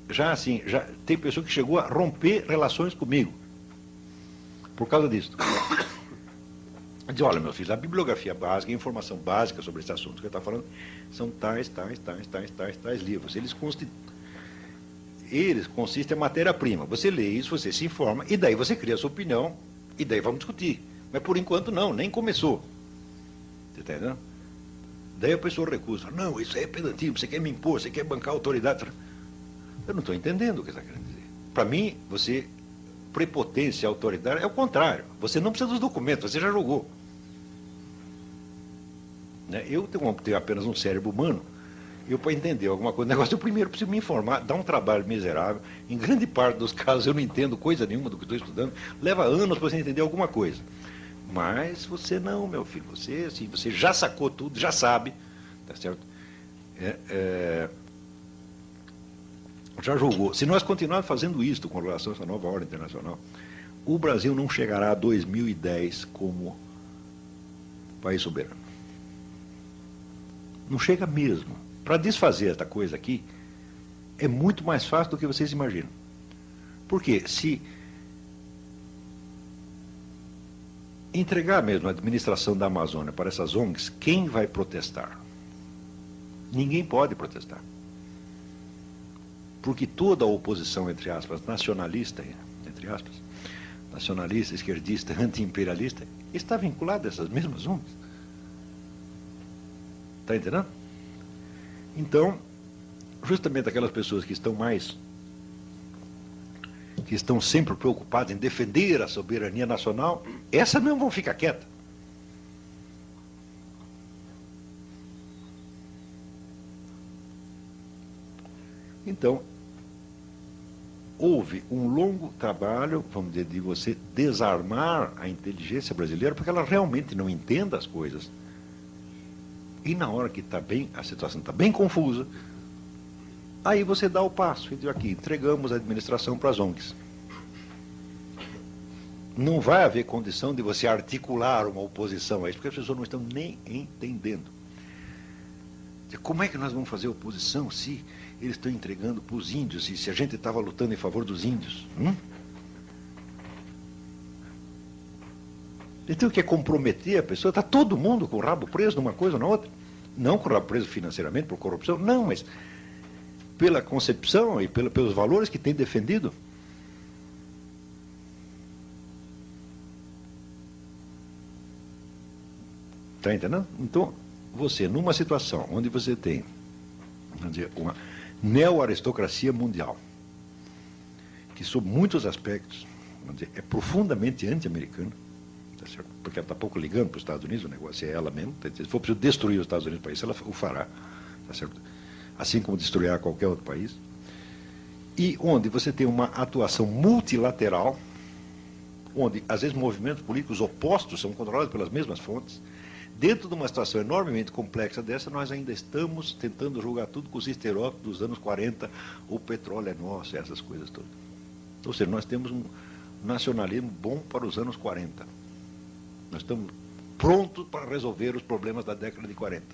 Já assim, já tem pessoa que chegou a romper relações comigo por causa disso. Diz, olha, meu filho, a bibliografia básica, a informação básica sobre esse assunto que eu estou falando, são tais livros. Eles consistem em matéria-prima. Você lê isso, você se informa, e daí você cria a sua opinião, e daí vamos discutir. Mas por enquanto não, nem começou. Você está entendendo? Daí a pessoa recusa. Não, isso aí é pedantismo, você quer me impor, você quer bancar a autoridade. Eu não estou entendendo o que você está querendo dizer. Para mim, prepotência, autoridade, é o contrário. Você não precisa dos documentos, você já jogou. Né? Eu tenho apenas um cérebro humano. Eu, para entender alguma coisa, negócio, eu primeiro preciso me informar, dá um trabalho miserável. Em grande parte dos casos eu não entendo coisa nenhuma do que estou estudando. Leva anos para você entender alguma coisa. Mas você não, meu filho. Você, assim, você já sacou tudo, já sabe. Tá certo? Já julgou. Se nós continuarmos fazendo isso com relação a essa nova ordem internacional, o Brasil não chegará a 2010 como país soberano. Não chega mesmo. Para desfazer esta coisa aqui, é muito mais fácil do que vocês imaginam. Porque se entregar mesmo a administração da Amazônia para essas ONGs, quem vai protestar? Ninguém pode protestar. Porque toda a oposição, entre aspas, nacionalista, esquerdista, anti-imperialista, está vinculada a essas mesmas ONGs. Está entendendo? Então, justamente aquelas pessoas que estão sempre preocupadas em defender a soberania nacional, essas não vão ficar quietas. Então, houve um longo trabalho, vamos dizer, de você desarmar a inteligência brasileira, porque ela realmente não entende as coisas. E na hora que a situação está bem confusa, aí você dá o passo, e diz aqui, entregamos a administração para as ONGs. Não vai haver condição de você articular uma oposição a isso, porque as pessoas não estão nem entendendo. Como é que nós vamos fazer oposição se eles estão entregando para os índios, e se a gente estava lutando em favor dos índios? Então, o que é comprometer a pessoa? Está todo mundo com o rabo preso numa coisa ou na outra. Não com o rabo preso financeiramente, por corrupção, não, mas pela concepção e pelos valores que tem defendido. Está entendendo? Então, você, numa situação onde você tem, vamos dizer, uma neo-aristocracia mundial, que sob muitos aspectos, vamos dizer, é profundamente anti-americana, tá certo? Porque ela está pouco ligando para os Estados Unidos, o negócio é ela mesmo. Se for preciso destruir os Estados Unidos para isso, ela o fará, tá certo? Assim como destruirá qualquer outro país. E onde você tem uma atuação multilateral, onde às vezes movimentos políticos opostos são controlados pelas mesmas fontes. Dentro de uma situação enormemente complexa dessa, nós ainda estamos tentando julgar tudo com os estereótipos dos anos 40, o petróleo é nosso, essas coisas todas. Ou seja, nós temos um nacionalismo bom para os anos 40. Nós estamos prontos para resolver os problemas da década de 40.